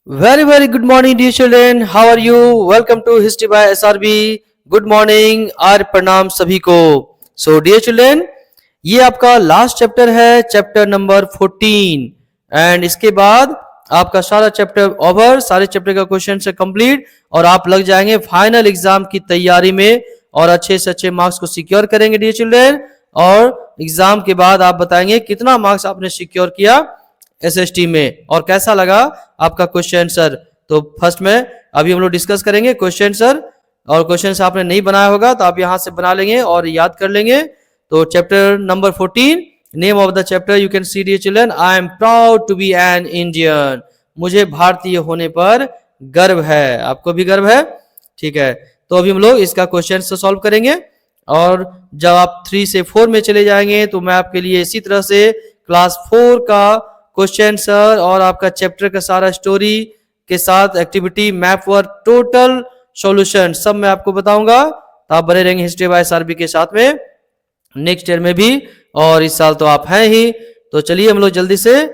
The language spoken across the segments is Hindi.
Very good morning dear children. How are you? Welcome to History by SRB. Good morning और प्रणाम सभी को. So dear children, ये आपका लास्ट चैप्टर है, चैप्टर नंबर 14 एंड इसके बाद आपका सारा चैप्टर ओवर, सारे चैप्टर का क्वेश्चन से कंप्लीट और आप लग जाएंगे फाइनल एग्जाम की तैयारी में और अच्छे से अच्छे मार्क्स को सिक्योर करेंगे डियर चिल्ड्रन. और एग्जाम के बाद आप बताएंगे कितना मार्क्स आपने सिक्योर किया एसएसटी में और कैसा लगा आपका क्वेश्चन आंसर. तो फर्स्ट में अभी हम लोग डिस्कस करेंगे क्वेश्चन आंसर, और क्वेश्चन आंसर आपने नहीं बनाया होगा तो आप यहां से बना लेंगे और याद कर लेंगे. तो chapter number 14, name of the chapter you can see dear children, I am proud to be an Indian. मुझे भारतीय होने पर गर्व है. आपको भी गर्व है? ठीक है. तो अभी हम लोग इसका क्वेश्चन सॉल्व करेंगे और जब आप 3 से 4 में चले जाएंगे तो मैं आपके लिए इसी तरह से क्लास 4 का क्वेश्चन सर और आपका चैप्टर का सारा स्टोरी के साथ activity, map work, total solution सब मैं आपको बताऊंगा. तो आप बने रहेंगे हिस्ट्री बाय एसआरबी के साथ में नेक्स्ट ईयर में भी, और इस साल तो आप हैं ही. तो चलिए हम लोग जल्दी से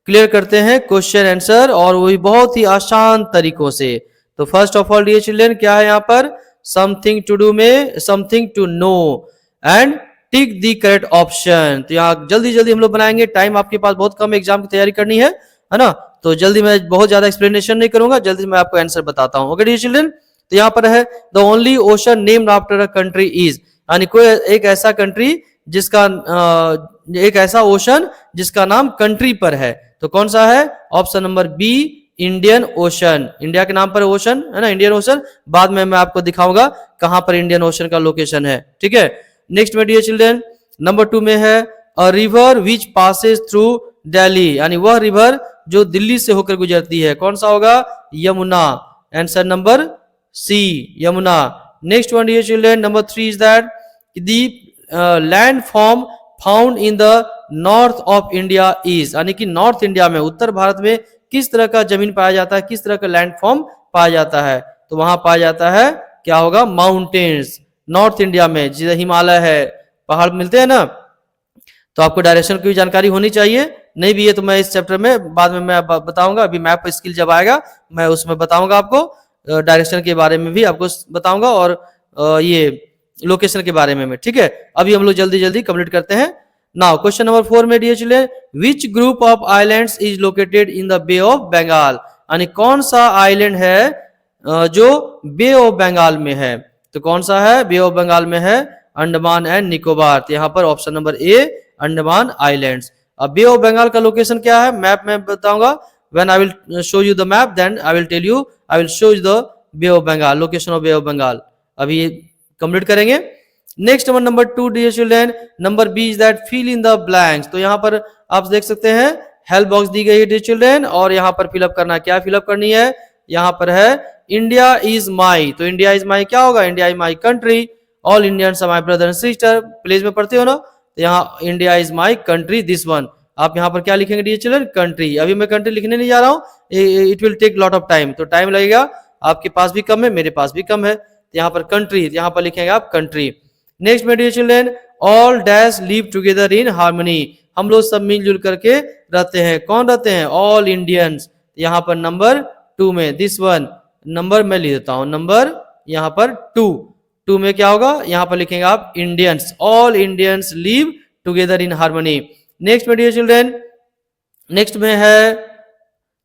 क्लियर करते हैं क्वेश्चन आंसर, और वो भी बहुत ही आसान तरीकों से. तो first of all dear children, क्या है यहाँ पर? समथिंग टू डू में something to know and tick the correct option. तो यहाँ जल्दी हम लोग बनाएंगे. टाइम आपके पास बहुत कम, एग्जाम की तैयारी करनी है ना. तो जल्दी मैं बहुत ज्यादा एक्सप्लेनेशन नहीं करूंगा, जल्दी मैं आपको आंसर बताता हूँ. ओके डियर चिल्ड्रन, तो यहाँ पर है the only ocean named after a country is, यानी कोई एक ऐसा कंट्री जिसका एक ऐसा ओशन जिसका नाम कंट्री पर है. तो कौन सा है? Option number B, Indian ocean. India के नाम पर ओशन है ना, इंडियन ओशन. बाद में मैं आपको दिखाऊंगा कहां पर इंडियन ओशन का लोकेशन है. ठीक है. नेक्स्ट में डियर चिल्ड्रन, नंबर 2 में है a river which passes through Delhi, यानी वह रिवर जो दिल्ली से होकर गुजरती है. कौन सा होगा? Yamuna. Answer number C, Yamuna. Next one dear children, number 3 is that the land form found in the north of India is, यानी कि नॉर्थ इंडिया में, उत्तर भारत में किस तरह का जमीन पाया जाता है, किस तरह का लैंड फॉर्म पाया जाता है? तो वहां पाया जाता है, क्या होगा? माउंटेन्स. नॉर्थ इंडिया में जिधर हिमालय है, पहाड़ मिलते हैं ना. तो आपको डायरेक्शन की जानकारी होनी चाहिए. नहीं भी है तो मैं इस चैप्टर में बाद में मैं बताऊंगा. अभी मैप स्किल जब आएगा मैं उसमें बताऊंगा आपको, डायरेक्शन के बारे में भी आपको बताऊंगा और ये लोकेशन के बारे में. ठीक है. अभी हम लोग जल्दी कंप्लीट करते हैं. नाउ क्वेश्चन नंबर 4 में dear children, which group of islands is located in the bay of Bengal, यानी कौन सा आइलैंड है जो बे ऑफ बंगाल में है? तो कौन सा है? बे ऑफ बंगाल में है अंडमान एंड निकोबार. तो यहाँ पर option number A, Andaman islands. अब बे ऑफ बंगाल का लोकेशन क्या है मैप में बताऊंगा. When I will show you the map then I will tell you, I will show you the bay of Bengal, location of bay of Bengal. अभी कंप्लीट करेंगे. Next number 2 dear children, number B is that fill in the blanks. तो यहाँ पर आप देख सकते हैं हेल्प बॉक्स दी गई है डियर चिल्ड्रन, और यहाँ पर फिलअप करना, क्या फिलअप करनी है? यहाँ पर है इंडिया इज माई. तो इंडिया इज माई क्या होगा? India is my country. All Indians are my brother and sister. Place में पढ़ते हो ना. तो यहाँ India is my country, this one. आप यहाँ पर क्या लिखेंगे डियर चिल्ड्रन? कंट्री. अभी मैं कंट्री लिखने नहीं जा रहा हूँ, it will take lot of time. तो टाइम लगेगा, आपके पास भी कम है, मेरे पास भी कम है. तो यहाँ पर कंट्री, यहाँ पर लिखेंगे आप कंट्री. नेक्स्ट में dear children, all dash live together in harmony. हम लोग सब मिलजुल करके रहते हैं. कौन रहते हैं? All Indians. यहाँ पर नंबर 2 में, दिस वन नंबर मैं लिख देता हूं, नंबर यहाँ पर 2 में क्या होगा? यहाँ पर लिखेंगे आप Indians. All Indians live together in harmony. Next में डियर चिल्ड्रन, नेक्स्ट में है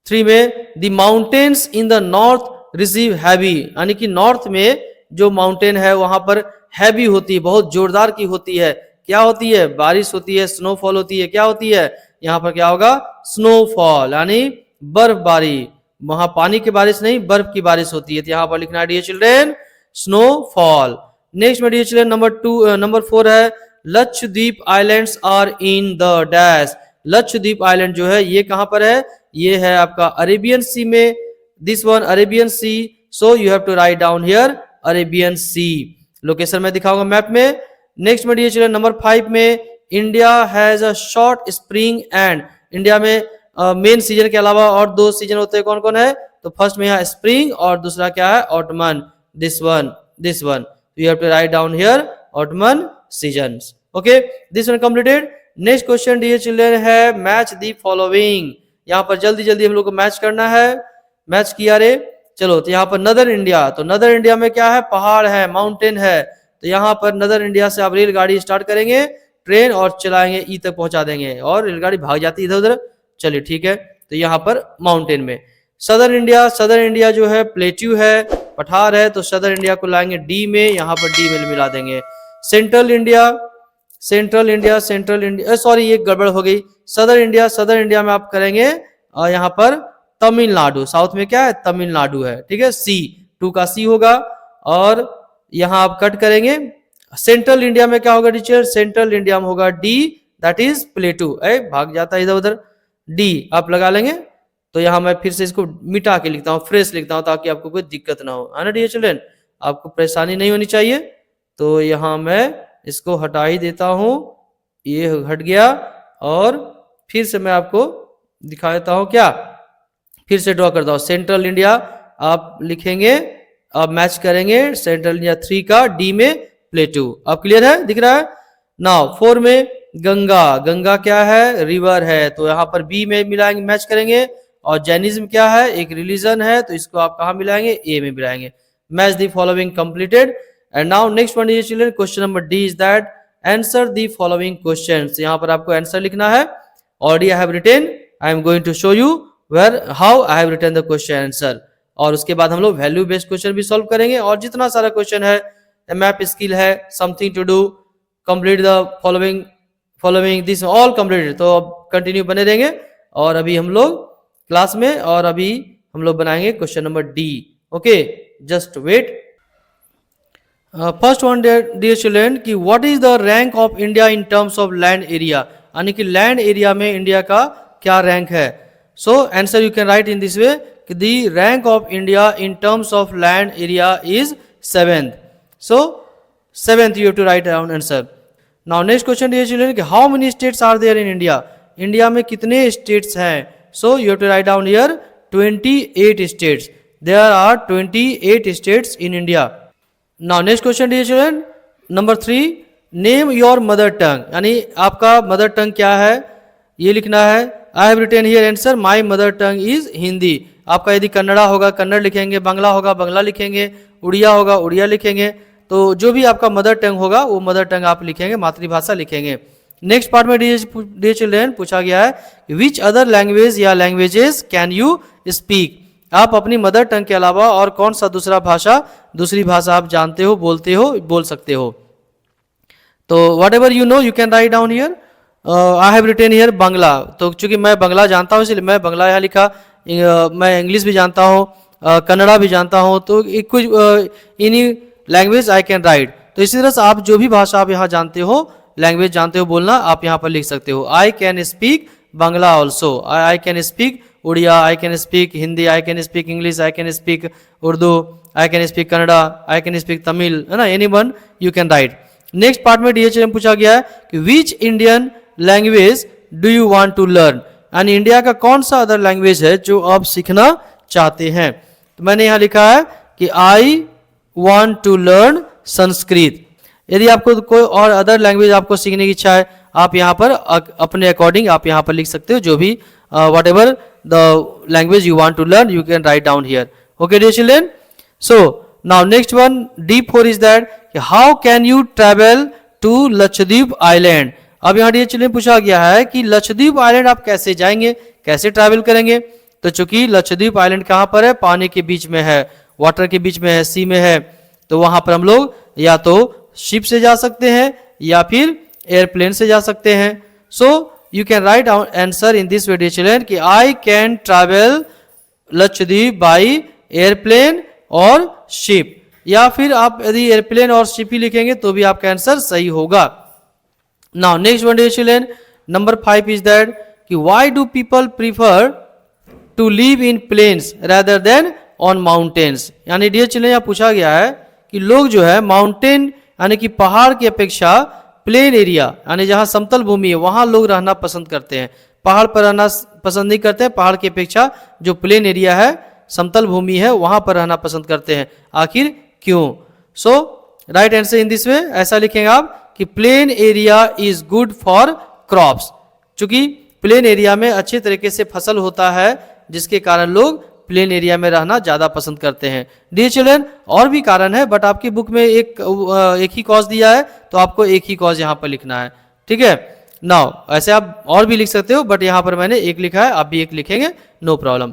3 में the mountains in the north receive heavy, यानी कि नॉर्थ में जो माउंटेन है वहां पर हैवी होती है, बहुत जोरदार की होती है. क्या होती है? बारिश होती है, स्नोफॉल होती है. क्या होती है? यहाँ पर क्या होगा? स्नोफॉल, यानी बर्फबारी. वहां पानी की बारिश नहीं, बर्फ की बारिश होती है. तो यहाँ पर लिखना है डियर चिल्ड्रन स्नोफॉल. नेक्स्ट में डियर चिल्ड्रन नंबर 4 है Lakshadweep islands are in the dash. Lakshadweep island जो है ये कहां पर है? ये है आपका अरेबियन सी में, this one Arabian sea. So you have to write down here Arabian sea. Location में दिखाऊंगा मैप में. नेक्स्ट में डियर चिल्ड्रन नंबर 5 में India has a short spring and. India में मेन सीजन के अलावा और 2 सीजन होते हैं. कौन कौन है? तो फर्स्ट में यहाँ स्प्रिंग और दूसरा क्या है? Autumn. This one you have to write down here autumn seasons. Okay, this one completed. Next question dear children है मैच दी फॉलोइंग. यहाँ पर जल्दी हम लोग को मैच करना है. मैच किया रे। चलो तो यहाँ पर नदर इंडिया, तो नदर इंडिया में क्या है, पहाड़ है, माउंटेन है, तो यहाँ पर नदर इंडिया से आप रेलगाड़ी स्टार्ट करेंगे, ट्रेन और चलाएंगे, ई तक पहुंचा देंगे और रेलगाड़ी भाग जाती है इधर उधर। चलिए ठीक है, तो यहाँ पर माउंटेन में। सदर इंडिया, सदर इंडिया जो है प्लेट्यू है, पठार है, तो सदर इंडिया को लाएंगे डी में, यहाँ पर डी में मिला देंगे। Central India, central India, central India, sorry ये गड़बड़ हो गई। सदर इंडिया, सदर इंडिया में आप करेंगे और यहाँ पर तमिलनाडु, साउथ में क्या है, तमिलनाडु है, ठीक है, सी, 2 का सी होगा। और यहाँ आप कट करेंगे। सेंट्रल इंडिया में क्या होगा टीचर, सेंट्रल इंडिया में होगा डी, दैट इज प्लेटू, भाग जाता है इधर उधर, डी आप लगा लेंगे। तो यहाँ मैं फिर से इसको मिटा के लिखता हूँ, फ्रेश लिखता हूँ, ताकि आपको कोई दिक्कत ना हो, है ना डियर चिल्ड्रन, आपको परेशानी नहीं होनी चाहिए। तो यहाँ मैं इसको हटा ही देता हूँ, ये हट गया। और फिर से मैं आपको दिखा देता हूँ, क्या फिर से ड्रॉ करता हूँ। सेंट्रल इंडिया आप लिखेंगे, आप मैच करेंगे सेंट्रल इंडिया 3 का, डी में प्लेटू। आप क्लियर है, दिख रहा है। नाउ 4 में गंगा, गंगा क्या है, रिवर है, तो यहाँ पर बी में मिलाएंगे, मैच करेंगे। और जैनिज्म क्या है, एक रिलीजन है, तो इसको आप कहाँ मिलाएंगे, ए में मिलाएंगे। Match the following completed. And now next one is children, question number D is that answer the following questions. यहाँ पर आपको आंसर लिखना है। Already I have written, I am going to show you where how I have written the question answer. और उसके बाद हम लोग वैल्यू बेस्ड क्वेश्चन भी सॉल्व करेंगे, और जितना सारा क्वेश्चन है, मैप स्किल है, something to do, complete the following this all completed. तो अब कंटिन्यू बने रहेंगे, और अभी हम लोग क्लास में, और अभी हम लोग बनाएंगे question number D. Okay, just wait. First one dear children कि what is the rank of India in terms of land area, यानी कि लैंड एरिया में इंडिया का क्या रैंक है। So answer you can write in this way कि the rank of India in terms of land area is 7th। So 7th you have to write down answer. Now next question dear children कि how many states are there in India? India में कितने states हैं? So you have to write down here 28 states. There are 28 states in India. Now next question dear children, number 3, name your mother tongue. यानी आपका mother tongue क्या है, ये लिखना है। I have written here answer, my mother tongue is Hindi. आपका यदि कन्नड़ा होगा कन्नड़ लिखेंगे, बांग्ला होगा बांग्ला लिखेंगे, उड़िया होगा उड़िया लिखेंगे। तो जो भी आपका मदर टंग होगा वो मदर टंग आप लिखेंगे, मातृभाषा लिखेंगे। नेक्स्ट पार्ट में डियर चिल्ड्रन पूछा गया है विच अदर लैंग्वेज या लैंग्वेजेस कैन यू स्पीक। आप अपनी मदर टंग के अलावा और कौन सा दूसरी भाषा आप जानते हो, बोलते हो, बोल सकते हो। तो whatever you know you can write down here. I have written here Bangla, तो चूंकि मैं बांग्ला जानता हूँ इसलिए मैं बांग्ला यहाँ लिखा। मैं इंग्लिश भी जानता हूँ, कन्नड़ा भी जानता हूँ, तो कुछ इन्हीं लैंग्वेज आई कैन राइट। तो इसी तरह से आप जो भी भाषा आप यहाँ जानते हो, लैंग्वेज जानते हो बोलना, आप यहाँ पर लिख सकते हो। I can speak Bangla also, I can speak Odia, I can speak Hindi, I can speak English, I can speak Urdu, I can speak Kannada, I can speak Tamil, है ना, any one you can write. Next part में DHM पूछा गया है कि which Indian language do you want to learn, यानी इंडिया का कौन सा अदर लैंग्वेज है जो आप सीखना चाहते हैं। तो मैंने यहाँ लिखा है कि आई want to learn संस्कृत। यदि आपको कोई और अदर लैंग्वेज आपको सीखने की इच्छा है, आप यहाँ पर अपने अकॉर्डिंग आप यहाँ पर लिख सकते हो, जो भी whatever the language you want to learn you can write down here. Okay dear children, so now next one D4 is that how can you travel to Lakshadweep island. अब यहाँ डियर चिल्ड्रन पूछा गया है कि लक्षद्वीप आइलैंड आप कैसे जाएंगे, कैसे ट्रैवल करेंगे। तो चूंकि लक्षद्वीप आइलैंड कहाँ पर है, पानी के बीच में है, वाटर के बीच में है, सी में है, तो वहां पर हम लोग या तो शिप से जा सकते हैं या फिर एयरप्लेन से जा सकते हैं। So you can write answer in this way dear children कि I can travel Lakshadweep by airplane और शिप, या फिर आप यदि एयरप्लेन और शिप ही लिखेंगे तो भी आपका आंसर सही होगा। Now next one dear children, number 5 is that कि why do people prefer to live in plains rather than on mountains. यानी डियर चिल्ड्रन यहाँ पूछा गया है कि लोग जो है माउंटेन यानी कि पहाड़ की अपेक्षा प्लेन एरिया यानी जहाँ समतल भूमि है वहाँ लोग रहना पसंद करते हैं, पहाड़ पर रहना पसंद नहीं करते हैं। पहाड़ की अपेक्षा जो प्लेन एरिया है, समतल भूमि है, वहाँ पर रहना पसंद करते हैं। आखिर क्यों। So write answer in this way, ऐसा लिखेंगे आप कि plain area is good for crops, चूंकि प्लेन एरिया में अच्छे तरीके से फसल होता है जिसके कारण लोग प्लेन एरिया में रहना ज़्यादा पसंद करते हैं। डियर चिल्ड्रन, और भी कारण है, बट आपकी बुक में एक ही कॉज दिया है, तो आपको एक ही कॉज यहाँ पर लिखना है, ठीक है। नाउ ऐसे आप और भी लिख सकते हो, बट यहाँ पर मैंने एक लिखा है, आप भी एक लिखेंगे, no problem.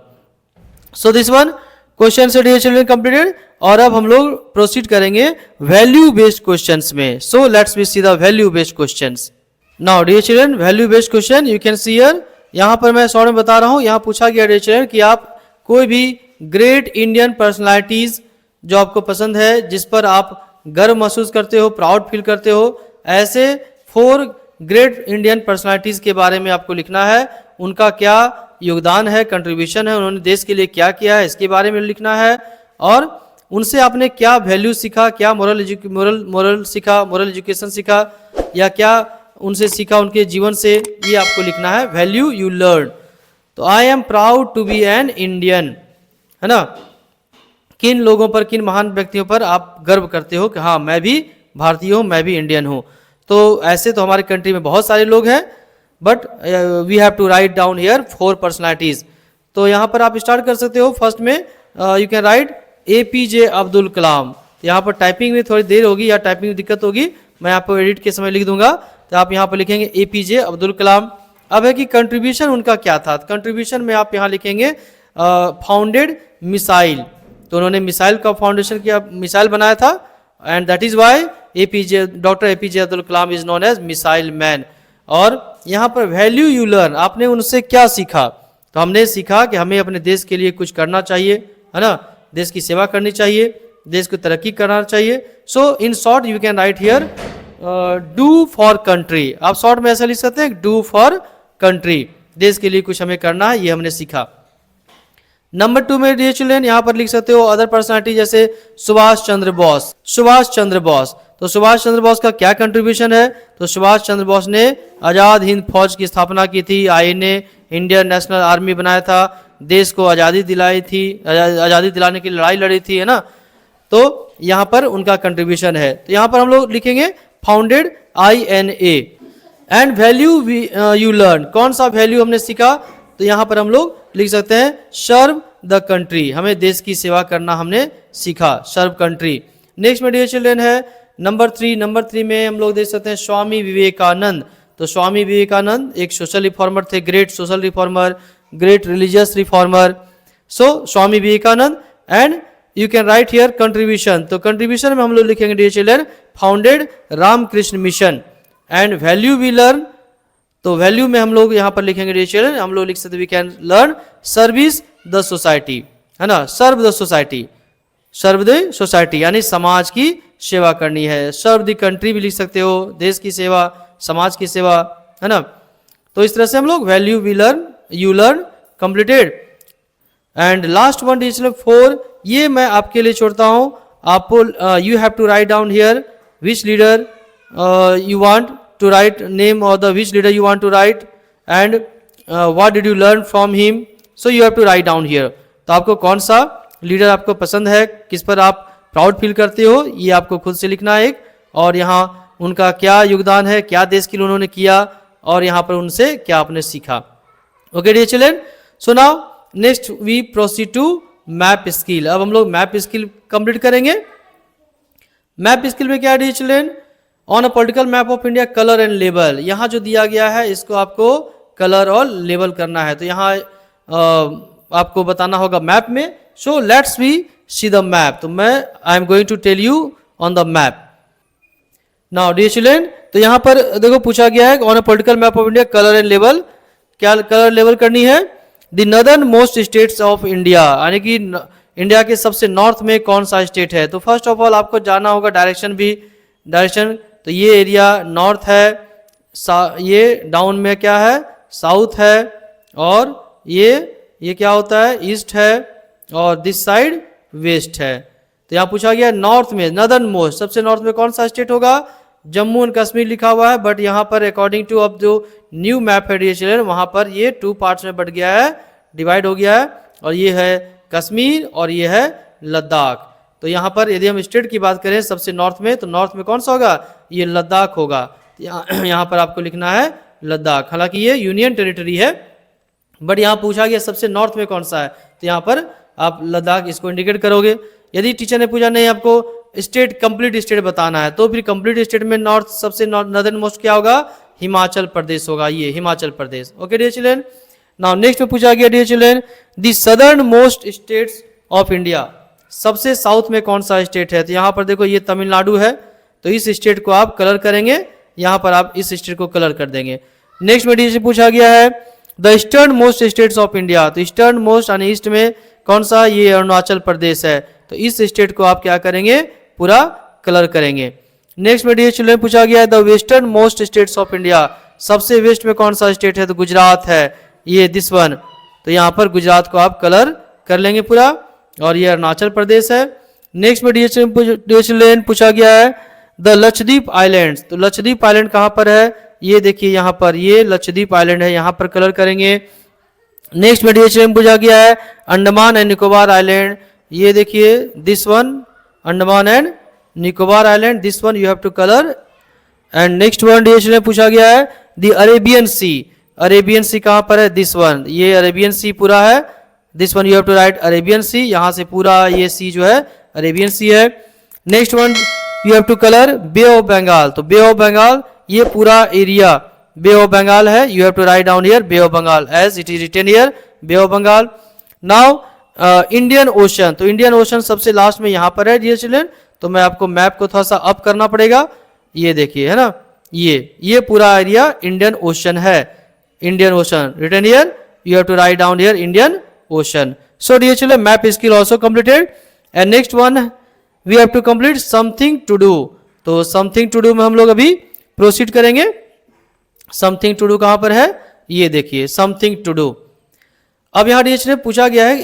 So this one question से डियर चिल्ड्रन कंप्लीटेड। और अब हम लोग प्रोसीड करेंगे वैल्यू बेस्ड क्वेश्चंस में। So let's we see the value based questions. Now dear children, value based question you can see here. यहाँ पर मैं शॉर्ट में बता रहा हूँ, यहाँ पूछा गया डियर चिल्ड्रन कि आप कोई भी ग्रेट इंडियन पर्सनालिटीज जो आपको पसंद है, जिस पर आप गर्व महसूस करते हो, प्राउड फील करते हो, ऐसे 4 ग्रेट इंडियन पर्सनालिटीज के बारे में आपको लिखना है। उनका क्या योगदान है, कंट्रीब्यूशन है, उन्होंने देश के लिए क्या किया है, इसके बारे में लिखना है। और उनसे आपने क्या वैल्यू सीखा, क्या मोरल सीखा, मोरल एजुकेशन सीखा, या क्या उनसे सीखा उनके जीवन से, ये आपको लिखना है, वैल्यू यू लर्न। तो I am proud to be an Indian, है ना। किन लोगों पर, किन महान व्यक्तियों पर आप गर्व करते हो कि हाँ मैं भी भारतीय हूँ, मैं भी इंडियन हूँ। तो ऐसे तो हमारे कंट्री में बहुत सारे लोग हैं, but we have to write down here 4 personalities. तो यहाँ पर आप स्टार्ट कर सकते हो। फर्स्ट में you can write APJ Abdul Kalam. यहाँ पर टाइपिंग में थोड़ी देर होगी या टाइपिंग में दिक्कत होगी, मैं आपको एडिट के समय लिख दूंगा। तो आप यहाँ पर लिखेंगे APJ अब्दुल कलाम। अब है कि कंट्रीब्यूशन उनका क्या था। कंट्रीब्यूशन में आप यहाँ लिखेंगे फाउंडेड मिसाइल। तो उन्होंने मिसाइल का फाउंडेशन किया, मिसाइल बनाया था, and that is why doctor APJ Abdul Kalam is known as missile man. और यहाँ पर वैल्यू यू लर्न, आपने उनसे क्या सीखा। तो हमने सीखा कि हमें अपने देश के लिए कुछ करना चाहिए, है ना, देश की सेवा करनी चाहिए, देश को तरक्की करना चाहिए। So in short you can write here do for country. आप शॉर्ट में ऐसा लिख सकते हैं, डू फॉर कंट्री, देश के लिए कुछ हमें करना है, ये हमने सीखा। नंबर 2 में डियर चिल्ड्रन यहाँ पर लिख सकते हो अदर पर्सनालिटी, जैसे सुभाष चंद्र बोस। सुभाष चंद्र बोस, तो सुभाष चंद्र बोस का क्या कंट्रीब्यूशन है। तो सुभाष चंद्र बोस ने आज़ाद हिंद फौज की स्थापना की थी, ने इंडियन नेशनल आर्मी बनाया था, देश को आज़ादी दिलाई थी, आज़ादी दिलाने की लड़ाई लड़ी थी, है ना। तो यहाँ पर उनका कंट्रीब्यूशन है। तो यहाँ पर हम लोग लिखेंगे founded INA। And value you learn, कौन सा वैल्यू हमने सीखा। तो यहाँ पर हम लोग लिख सकते हैं सर्व द कंट्री, हमें देश की सेवा करना हमने सीखा, सर्व कंट्री। नेक्स्ट में डियर चिल्ड्रन है नंबर 3। नंबर 3 में हम लोग देख सकते हैं स्वामी विवेकानंद। तो स्वामी विवेकानंद एक सोशल रिफॉर्मर थे, great social reformer, great religious reformer. So Swami Vivekananda. And you can write here contribution. तो कंट्रीब्यूशन में हम लोग लिखेंगे dear children founded Ramakrishna mission. And value we learn, तो वैल्यू में हम लोग यहाँ पर लिखेंगे डियर चिल्ड्रन, हम लोग लिख सकते we can learn service the society, है ना, serve the society, serve the society यानी समाज की सेवा करनी है। सर्व द कंट्री भी लिख सकते हो, देश की सेवा, समाज की सेवा, है ना। तो इस तरह से हम लोग value we learn, you learn completed. And last one dear 4, ये मैं आपके लिए छोड़ता हूँ, आपको you have to write down here which leader you want to write name of the which leader you want to write and what did you learn from him, so you have to write down here। तो आपको कौन सा लीडर आपको पसंद है, किस पर आप प्राउड फील करते हो, ये आपको खुद से लिखना है एक। और यहाँ उनका क्या योगदान है, क्या देश के लिए उन्होंने किया, और यहाँ पर उनसे क्या आपने सीखा। Okay dear children, so now next we proceed to map skill. अब हम लोग मैप स्किल कंप्लीट करेंगे। मैप स्किल में क्या है dear children, on a political map of India colour and label. यहाँ जो दिया गया है इसको आपको कलर और लेबल करना है। तो यहाँ आपको बताना होगा मैप में। So let's we see the map. तो I am going to tell you on the map now dear children. तो यहाँ पर देखो पूछा गया है on a political map of India colour and label, क्या कलर लेबल करनी है। The northern most states of India, यानी कि इंडिया के सबसे नॉर्थ में कौन सा स्टेट है। तो फर्स्ट ऑफ ऑल आपको जानना होगा डायरेक्शन भी, डायरेक्शन। तो ये एरिया नॉर्थ है, ये डाउन में क्या है साउथ है, और ये क्या होता है ईस्ट है, और दिस साइड वेस्ट है। तो यहाँ पूछा गया नॉर्थ में, नॉर्दर्न मोस्ट, सबसे नॉर्थ में कौन सा स्टेट होगा। जम्मू एंड कश्मीर लिखा हुआ है, बट यहाँ पर अकॉर्डिंग टू अब जो न्यू मैप है डियर चिल्ड्रन, वहाँ पर ये 2 पार्ट्स में बट गया है, डिवाइड हो गया है, और ये है कश्मीर और ये है लद्दाख। तो यहाँ पर यदि हम स्टेट की बात करें सबसे नॉर्थ में, तो नॉर्थ में कौन सा होगा, ये लद्दाख होगा। यहाँ पर आपको लिखना है लद्दाख, हालांकि ये यूनियन टेरिटरी है, बट यहाँ पूछा गया सबसे नॉर्थ में कौन सा है, तो यहाँ पर आप लद्दाख इसको इंडिकेट करोगे। यदि टीचर ने पूछा नहीं आपको स्टेट कंप्लीट स्टेट बताना है तो फिर कंप्लीट स्टेट में नॉर्थ सबसे नॉर्दर्न मोस्ट क्या होगा, हिमाचल प्रदेश होगा, ये Himachal Pradesh. Okay dear children, now next में पूछा गया dear children the southern most states of India, सबसे साउथ में कौन सा स्टेट है। तो यहाँ पर देखो ये तमिलनाडु है, तो इस स्टेट को आप कलर करेंगे, यहाँ पर आप इस स्टेट को कलर कर देंगे। नेक्स्ट में डी पूछा गया है the eastern most states of India, तो ईस्टर्न मोस्ट यानी ईस्ट में कौन सा, ये अरुणाचल प्रदेश है, तो इस स्टेट को आप क्या करेंगे, पूरा कलर करेंगे। नेक्स्ट में डी चिल्ड्रन पूछा गया है the western most states of India, सबसे वेस्ट में कौन सा स्टेट है, तो गुजरात है, ये दिस वन, तो यहाँ पर गुजरात को आप कलर कर लेंगे पूरा, और ये अरुणाचल प्रदेश है। नेक्स्ट में डी चिल्ड्रन पूछा गया है द लक्षद्वीप आइलैंड्स, तो लक्षद्वीप आइलैंड कहाँ पर है, ये देखिए यहाँ पर ये लक्षद्वीप आइलैंड है, यहाँ पर कलर करेंगे। नेक्स्ट में डी चिल्ड्रन पूछा गया है अंडमान एंड निकोबार आइलैंड, ये देखिए this one Andaman and Nicobar island, this one you have to colour. And next one dear children पूछा गया है the Arabian sea, Arabian sea कहाँ पर है, दिस वन, ये अरेबियन सी पूरा है, this one you have to write Arabian sea, यहाँ से पूरा ये सी जो है अरेबियन सी है। Next one you have to colour bay of Bengal, तो बे ऑफ बंगाल ये पूरा एरिया बे ऑफ बंगाल है, you have to write down here bay of Bengal as it is written here bay of Bengal. Now Indian ocean, तो इंडियन ओशन सबसे लास्ट में यहाँ पर है डियर चिल्ड्रन, तो मैं आपको मैप को थोड़ा सा अप करना पड़ेगा, ये देखिए है ना, ये पूरा एरिया इंडियन ओशन है, Indian ocean written here you have to write down here Indian ocean. So dear children map skill also completed. And next one we have to complete something to do, तो समथिंग टू डू में हम लोग अभी प्रोसीड करेंगे। समथिंग टू डू कहां पर है, ये देखिए समथिंग टू डू। अब यहाँ डीएच ने पूछा गया है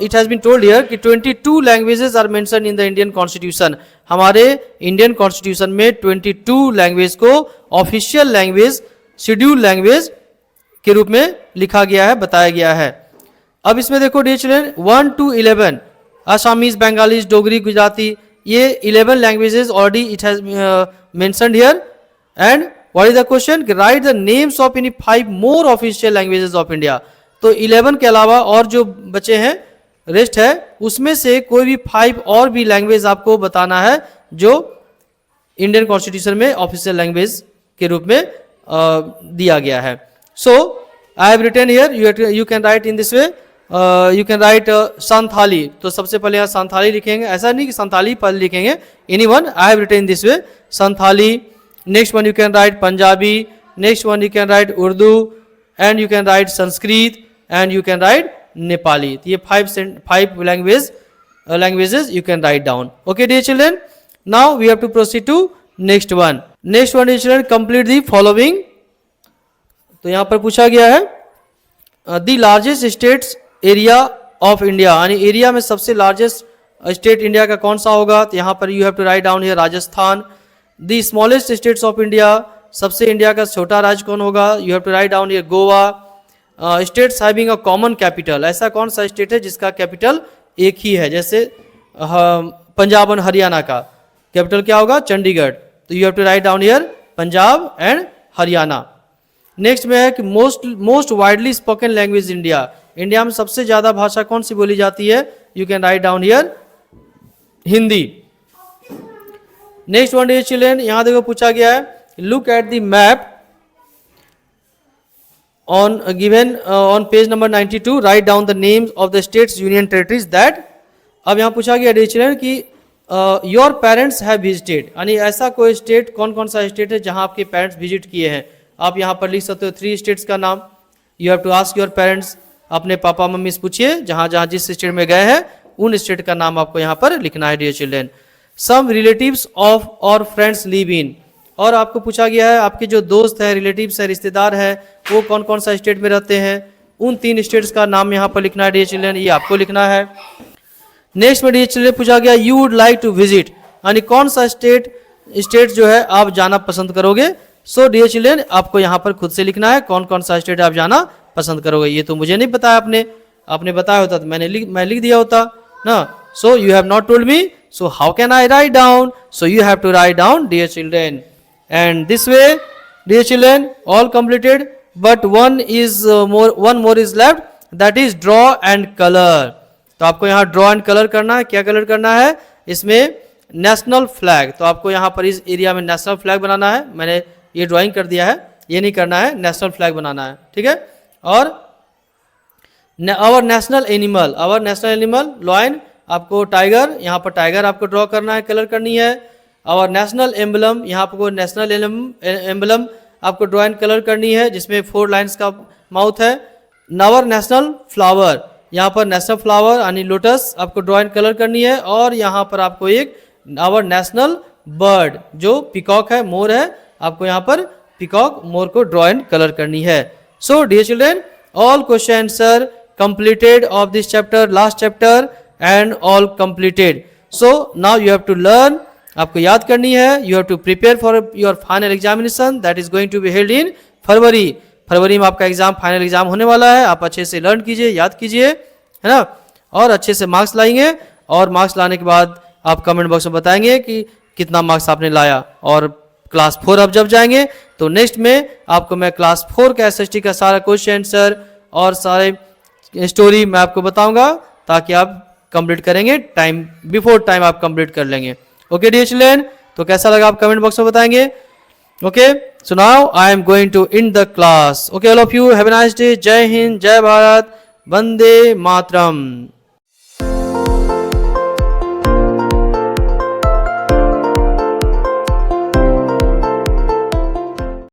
it has been told here कि 22 languages are mention in the Indian constitution, हमारे इंडियन कॉन्स्टिट्यूशन में 22 लैंग्वेज को ऑफिशियल लैंग्वेज शेड्यूल लैंग्वेज के रूप में लिखा गया है, बताया गया है। अब इसमें देखो dear children 1 to 11 Assamese, Bengalis, Dogri, Gujarati, ये 11 languages already it has mentioned here. And what is the question, write the names of any 5 more official languages of India, तो 11 के अलावा और जो बचे हैं रेस्ट है उसमें से कोई भी 5 और भी लैंग्वेज आपको बताना है जो इंडियन कॉन्स्टिट्यूशन में ऑफिशियल लैंग्वेज के रूप में दिया गया है। So I have written here, you can write in this way, you can write Santhali, तो सबसे पहले यहाँ संथाली लिखेंगे, ऐसा नहीं कि संथाली पहले लिखेंगे, any one, I have written in this way Santhali. Next one you can write Punjabi, next one you can write Urdu, and you can write Sanskrit, and you can write Nepali, ये 5 languages you can write down. Okay dear children, now we have to proceed to next one. Next one dear children, complete the following. तो यहाँ पर पूछा गया है the largest states area of India, यानी एरिया में सबसे लार्जेस्ट स्टेट इंडिया का कौन सा होगा, तो यहाँ पर you have to write down here Rajasthan. the smallest states of India, सबसे इंडिया का छोटा राज्य कौन होगा, you have to write down here Goa. States having a common capital, ऐसा कौन सा स्टेट है जिसका कैपिटल एक ही है, जैसे पंजाब और हरियाणा का कैपिटल क्या होगा, चंडीगढ़, तो you have to write down here Punjab and Haryana. Next में है कि most widely spoken language India, India में सबसे ज्यादा भाषा कौन सी बोली जाती है, you can write down here Hindi. Next one dear children, यहां देखो पूछा गया है look at the map on given on page number 92, write down the names of the states union territories that, अब यहाँ पूछा गया डियर चिल्ड्रन कि your parents have visited, यानी ऐसा कोई स्टेट कौन कौन सा स्टेट है जहाँ आपके पेरेंट्स विजिट किए हैं। आप यहाँ पर लिख सकते हो 3 स्टेट्स का नाम, you have to ask your parents, अपने पापा मम्मी से पूछिए जहाँ जहाँ जिस स्टेट में गए हैं उन स्टेट का नाम आपको यहाँ पर लिखना है dear children. Some relatives of और फ्रेंड्स लिव इन, और आपको पूछा गया है आपके जो दोस्त है, रिलेटिव्स है, रिश्तेदार है, वो कौन कौन सा स्टेट में रहते हैं, उन 3 स्टेट्स का नाम यहाँ पर लिखना है डियर चिल्ड्रन, ये आपको लिखना है। नेक्स्ट में डियर चिल्ड्रन पूछा गया you would like to visit, यानी कौन सा स्टेट जो है आप जाना पसंद करोगे। सो डियर चिल्ड्रन आपको यहाँ पर खुद से लिखना है कौन कौन सा स्टेट आप जाना पसंद करोगे, ये तो मुझे नहीं बताया आपने बताया होता तो मैं लिख दिया होता ना। So you have not told me, so how can I write down, so you have to write down dear children. And this way dear children all completed, but one more is left, that is draw and color। तो तो आपको यहाँ ड्रॉ एंड कलर करना है। क्या कलर करना है इसमें? National flag. तो आपको यहाँ पर इस एरिया में नेशनल फ्लैग बनाना है। मैंने ये ड्राइंग कर दिया है, ये नहीं करना है, नेशनल फ्लैग बनाना है, ठीक है। और आवर नेशनल एनिमल लॉयन, आपको टाइगर, यहाँ पर टाइगर आपको ड्रॉ करना है, कलर करनी है। आवर नेशनल एम्बलम, यहाँ आपको नेशनल एम्बलम आपको ड्रॉ एंड कलर करनी है, जिसमें 4 लाइन्स का माउथ है। आवर नेशनल फ्लावर, यहाँ पर नेशनल फ्लावर यानी लोटस आपको ड्रॉ एंड कलर करनी है। और यहाँ पर आपको एक आवर नेशनल बर्ड जो पिकॉक है, मोर है, आपको यहाँ पर पिकॉक मोर को ड्रॉ एंड कलर करनी है। So dear children, all question answer completed of this chapter, last chapter and all completed. So now you have to learn, आपको याद करनी है, you have to prepare for your final examination that is going to be held in फरवरी में आपका एग्जाम, फाइनल एग्जाम होने वाला है। आप अच्छे से लर्न कीजिए, याद कीजिए, है ना, और अच्छे से मार्क्स लाएंगे। और मार्क्स लाने के बाद आप कमेंट बॉक्स में बताएंगे कि कितना मार्क्स आपने लाया। और क्लास 4 आप जब जाएंगे तो नेक्स्ट में आपको मैं क्लास 4 का एसएसटी का सारा क्वेश्चन आंसर और सारे स्टोरी मैं आपको बताऊंगा, ताकि आप कंप्लीट करेंगे टाइम, बिफोर टाइम आप कंप्लीट कर लेंगे। ओके डियर चिल्ड्रन, तो कैसा लगा आप कमेंट बॉक्स में बताएंगे। Okay, so now I am going to end the class. Okay all of you, have a nice day. जय हिंद, जय भारत, वंदे मातरम।